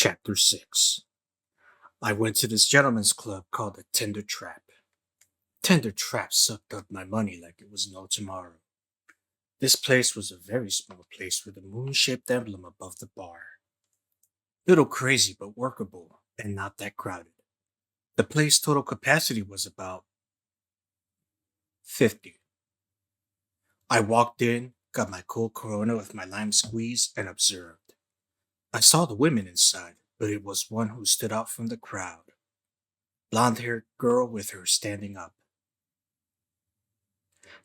Chapter 6. I went to this gentleman's club called the Tender Trap. Tender Trap sucked up my money like it was no tomorrow. This place was a very small place with a moon-shaped emblem above the bar. Little crazy but workable and not that crowded. The place total capacity was about 50. I walked in, got my cold Corona with my lime squeeze, and observed. I saw the women inside, but it was one who stood out from the crowd. Blonde-haired girl with her standing up.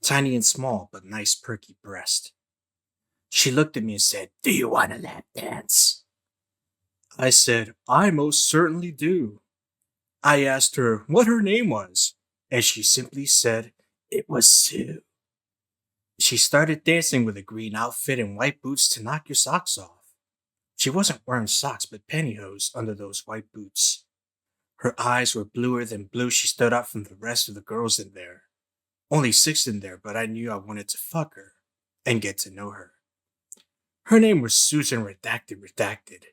Tiny and small, but nice perky breast. She looked at me and said, "Do you want a lap dance?" I said, "I most certainly do." I asked her what her name was, and she simply said it was Sue. She started dancing with a green outfit and white boots to knock your socks off. She wasn't wearing socks but pantyhose under those white boots. Her eyes were bluer than blue. She stood out from the rest of the girls in there. Only 6 in there, but I knew I wanted to fuck her and get to know her. Her name was Susan Redacted,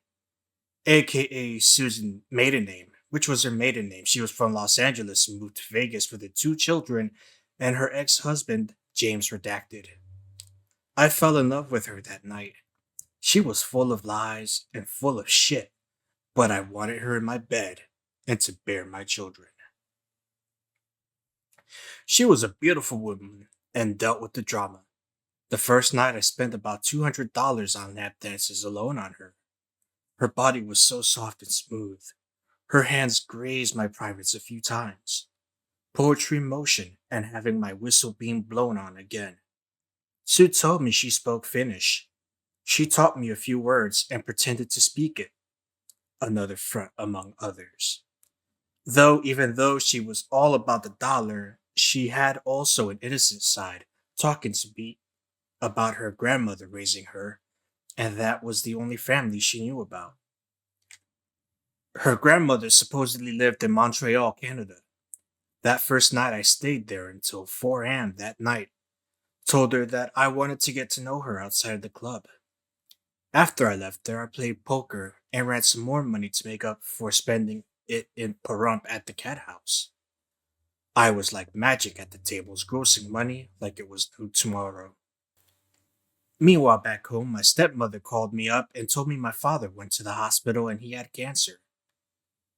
aka Susan Maiden Name, which was her maiden name. She was from Los Angeles and moved to Vegas with her 2 children and her ex-husband, James Redacted. I fell in love with her that night. She was full of lies and full of shit, but I wanted her in my bed and to bear my children. She was a beautiful woman and dealt with the drama. The first night I spent about $200 on lap dances alone on her. Her body was so soft and smooth. Her hands grazed my privates a few times. Poetry in motion and having my whistle being blown on again. Sue told me she spoke Finnish. She taught me a few words and pretended to speak it. Another front among others. Even though she was all about the dollar, she had also an innocent side, talking to me about her grandmother raising her, and that was the only family she knew about. Her grandmother supposedly lived in Montreal, Canada. That first night I stayed there until 4 a.m. that night. Told her that I wanted to get to know her outside the club. After I left there, I played poker and ran some more money to make up for spending it in Pahrump at the cat house. I was like magic at the tables, grossing money like it was no tomorrow. Meanwhile, back home, my stepmother called me up and told me my father went to the hospital and he had cancer.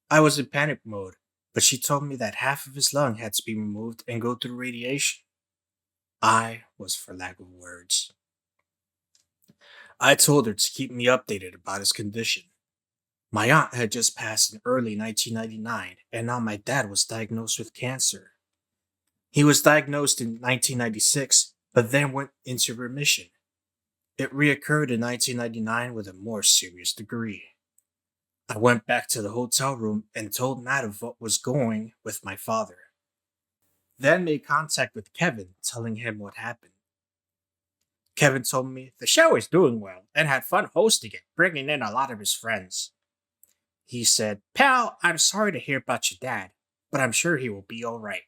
I was in panic mode, but she told me that half of his lung had to be removed and go through radiation. I was for lack of words. I told her to keep me updated about his condition. My aunt had just passed in early 1999, and now my dad was diagnosed with cancer. He was diagnosed in 1996, but then went into remission. It reoccurred in 1999 with a more serious degree. I went back to the hotel room and told Matt of what was going with my father. Then made contact with Kevin, telling him what happened. Kevin told me the show is doing well and had fun hosting it, bringing in a lot of his friends. He said, "Pal, I'm sorry to hear about your dad, but I'm sure he will be alright."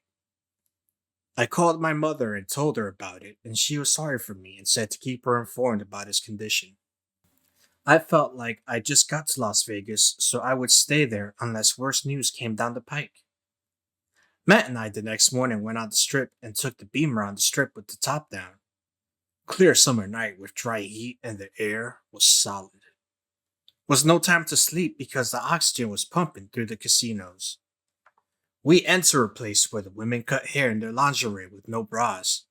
I called my mother and told her about it, and she was sorry for me and said to keep her informed about his condition. I felt like I just got to Las Vegas, so I would stay there unless worse news came down the pike. Matt and I the next morning went on the strip and took the Beamer on the strip with the top down. Clear summer night with dry heat and the air was solid. Was no time to sleep because the oxygen was pumping through the casinos. We enter a place where the women cut hair in their lingerie with no bras.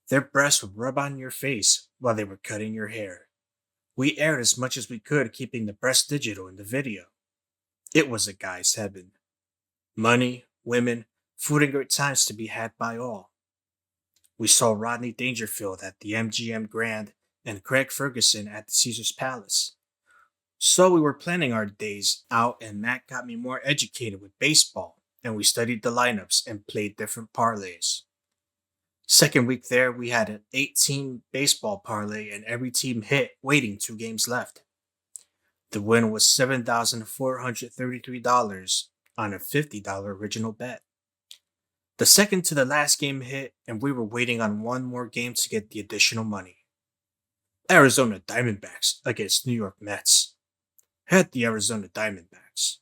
Their breasts would rub on your face while they were cutting your hair. We aired as much as we could, keeping the breast digital in the video. It was a guy's heaven. Money, women, food and great times to be had by all. We saw Rodney Dangerfield at the MGM Grand and Craig Ferguson at the Caesars Palace. So we were planning our days out and Matt got me more educated with baseball and we studied the lineups and played different parlays. Second week there, we had an 8-team baseball parlay and every team hit, waiting 2 games left. The win was $7,433 on a $50 original bet. The second to the last game hit and we were waiting on one more game to get the additional money. Arizona Diamondbacks against New York Mets. had the Arizona Diamondbacks,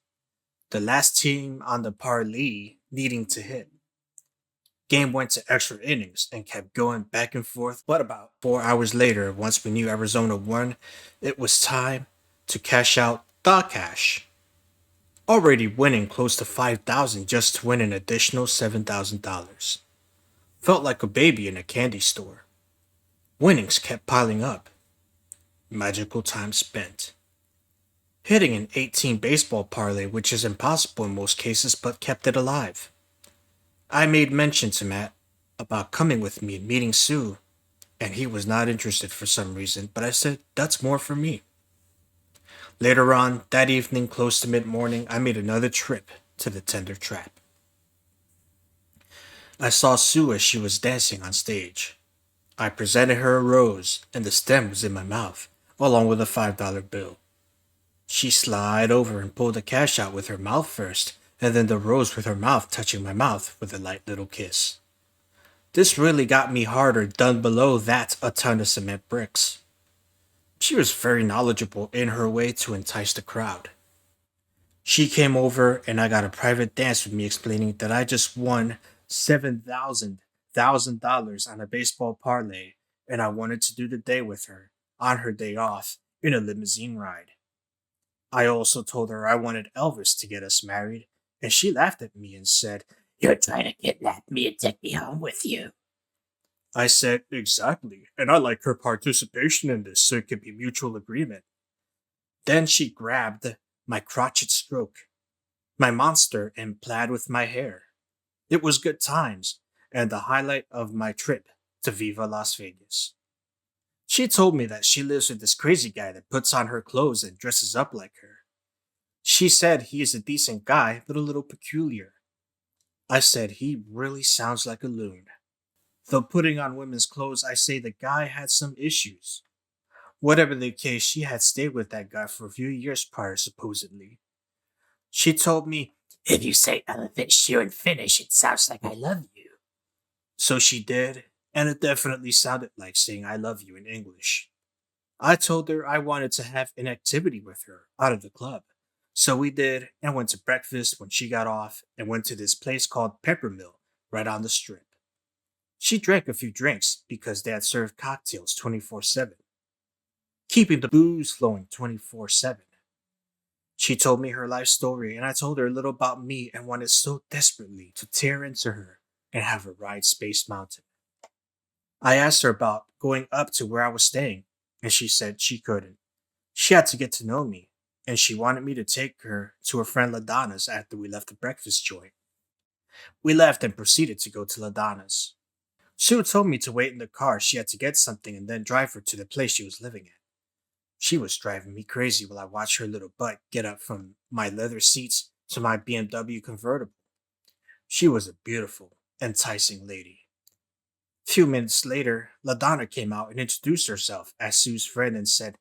the last team on the parlay needing to hit. Game went to extra innings and kept going back and forth, but about 4 hours later, once we knew Arizona won, it was time to cash out the cash. Already winning close to 5,000 just to win an additional $7,000. Felt like a baby in a candy store. Winnings kept piling up. Magical time spent. Hitting an 18 baseball parlay, which is impossible in most cases, but kept it alive. I made mention to Matt about coming with me and meeting Sue, and he was not interested for some reason, but I said, that's more for me. Later on, that evening, close to mid morning, I made another trip to the tender trap. I saw Sue as she was dancing on stage. I presented her a rose, and the stem was in my mouth, along with a $5 bill. She slid over and pulled the cash out with her mouth first, and then the rose with her mouth touching my mouth with a light little kiss. This really got me harder done below that a ton of cement bricks. She was very knowledgeable in her way to entice the crowd. She came over and I got a private dance with me explaining that I just won $7,000 on a baseball parlay and I wanted to do the day with her on her day off in a limousine ride. I also told her I wanted Elvis to get us married, and she laughed at me and said, "You're trying to kidnap me and take me home with you." I said, "Exactly, and I like her participation in this so it can be mutual agreement." Then she grabbed my crotchet stroke, my monster, and plaid with my hair. It was good times, and the highlight of my trip to Viva Las Vegas. She told me that she lives with this crazy guy that puts on her clothes and dresses up like her. She said he is a decent guy, but a little peculiar. I said he really sounds like a loon. Though putting on women's clothes, I say the guy had some issues. Whatever the case, she had stayed with that guy for a few years prior, supposedly. She told me, "If you say elephant shoe and finish, it sounds like I love you." So she did, and it definitely sounded like saying I love you in English. I told her I wanted to have an activity with her out of the club. So we did, and went to breakfast when she got off, and went to this place called Peppermill right on the strip. She drank a few drinks because they had served cocktails 24/7, keeping the booze flowing 24/7. She told me her life story, and I told her a little about me and wanted so desperately to tear into her and have her ride Space Mountain. I asked her about going up to where I was staying, and she said she couldn't. She had to get to know me, and she wanted me to take her to her friend Ladonna's after we left the breakfast joint. We left and proceeded to go to Ladonna's. Sue told me to wait in the car. She had to get something and then drive her to the place she was living at. She was driving me crazy while I watched her little butt get up from my leather seats to my BMW convertible. She was a beautiful, enticing lady. Few minutes later, LaDonna came out and introduced herself as Sue's friend and said,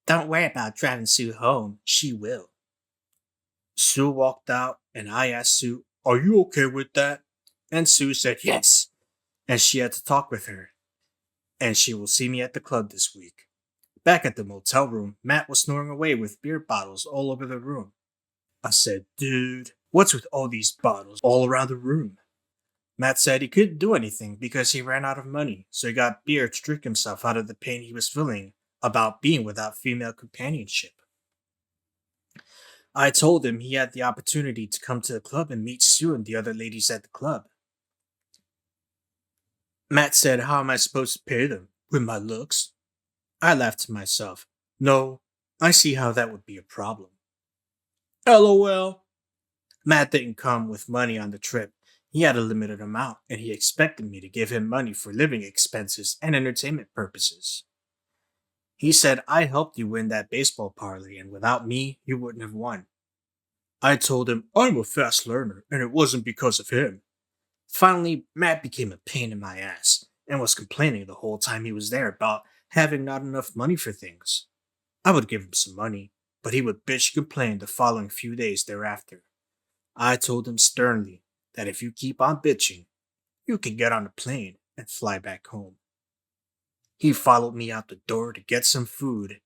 "Don't worry about driving Sue home. She will." Sue walked out and I asked Sue, "Are you okay with that?" And Sue said yes, and she had to talk with her. And she will see me at the club this week. Back at the motel room, Matt was snoring away with beer bottles all over the room. I said, "Dude, what's with all these bottles all around the room?" Matt said he couldn't do anything because he ran out of money, so he got beer to drink himself out of the pain he was feeling about being without female companionship. I told him he had the opportunity to come to the club and meet Sue and the other ladies at the club. Matt said, "How am I supposed to pay them? With my looks?" I laughed to myself. No, I see how that would be a problem. LOL. Matt didn't come with money on the trip. He had a limited amount, and he expected me to give him money for living expenses and entertainment purposes. He said, "I helped you win that baseball parlay, and without me, you wouldn't have won." I told him, "I'm a fast learner, and it wasn't because of him." Finally, Matt became a pain in my ass and was complaining the whole time he was there about having not enough money for things. I would give him some money, but he would bitch and complain the following few days thereafter. I told him sternly that if you keep on bitching, you can get on a plane and fly back home. He followed me out the door to get some food,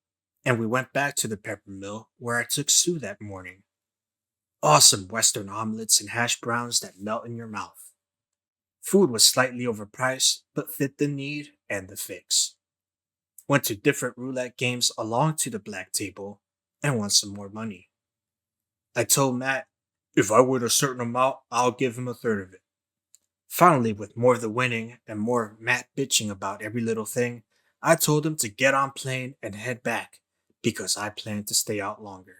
and we went back to the pepper mill where I took Sue that morning. Awesome Western omelets and hash browns that melt in your mouth. Food was slightly overpriced, but fit the need and the fix. Went to different roulette games along to the black table and won some more money. I told Matt, if I win a certain amount, I'll give him a third of it. Finally, with more of the winning and more Matt bitching about every little thing, I told him to get on plane and head back because I planned to stay out longer.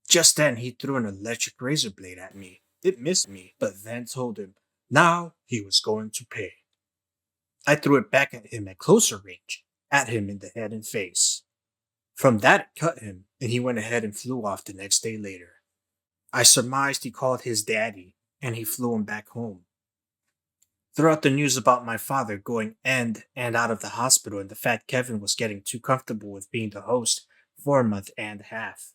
Just then, he threw an electric razor blade at me. It missed me, but then told him now he was going to pay. I threw it back at him at closer range, at him in the head and face. From that, it cut him, and he went ahead and flew off the next day later. I surmised he called his daddy, and he flew him back home. Throughout the news about my father going in and out of the hospital and the fact Kevin was getting too comfortable with being the host for a month and a half,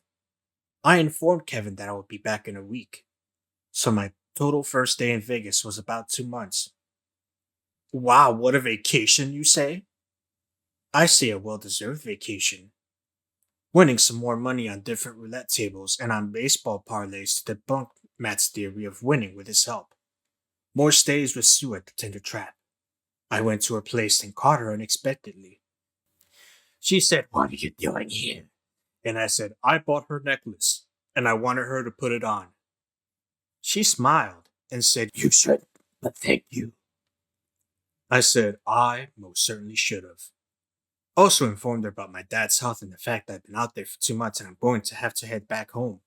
I informed Kevin that I would be back in a week. So my total first day in Vegas was about 2 months. Wow, what a vacation, you say? I say a well deserved vacation. Winning some more money on different roulette tables and on baseball parlays to debunk Matt's theory of winning with his help. More stays with Sue at the Tinder trap. I went to her place and caught her unexpectedly. She said, "What are you doing here?" And I said, "I bought her necklace, and I wanted her to put it on." She smiled and said, "You should, but thank you." I said, "I most certainly should have." Also informed her about my dad's health and the fact I'd been out there for 2 months and I'm going to have to head back home.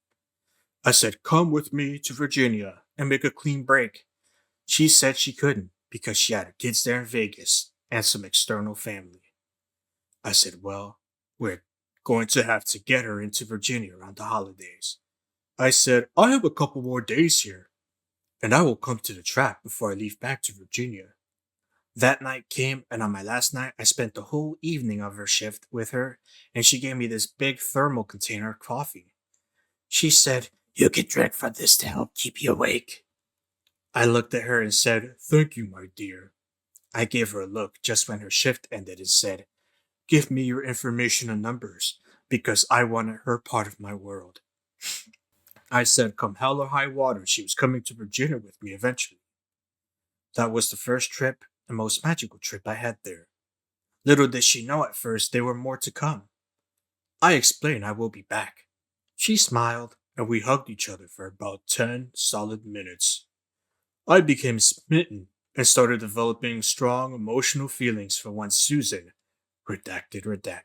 I said, "Come with me to Virginia and make a clean break." She said she couldn't because she had her kids there in Vegas and some external family. I said, "Well, we're going to have to get her into Virginia around the holidays." I said, "I have a couple more days here, and I will come to the trap before I leave back to Virginia." That night came, and on my last night, I spent the whole evening of her shift with her, and she gave me this big thermal container of coffee. She said, "You can drink from this to help keep you awake." I looked at her and said, "Thank you, my dear." I gave her a look just when her shift ended and said, "Give me your information and numbers, because I wanted her part of my world." I said, come hell or high water, she was coming to Virginia with me eventually. That was the first trip and most magical trip I had there. Little did she know at first there were more to come. I explained I will be back. She smiled, and we hugged each other for about 10 solid minutes. I became smitten and started developing strong emotional feelings for one Susan, redacted, redacted.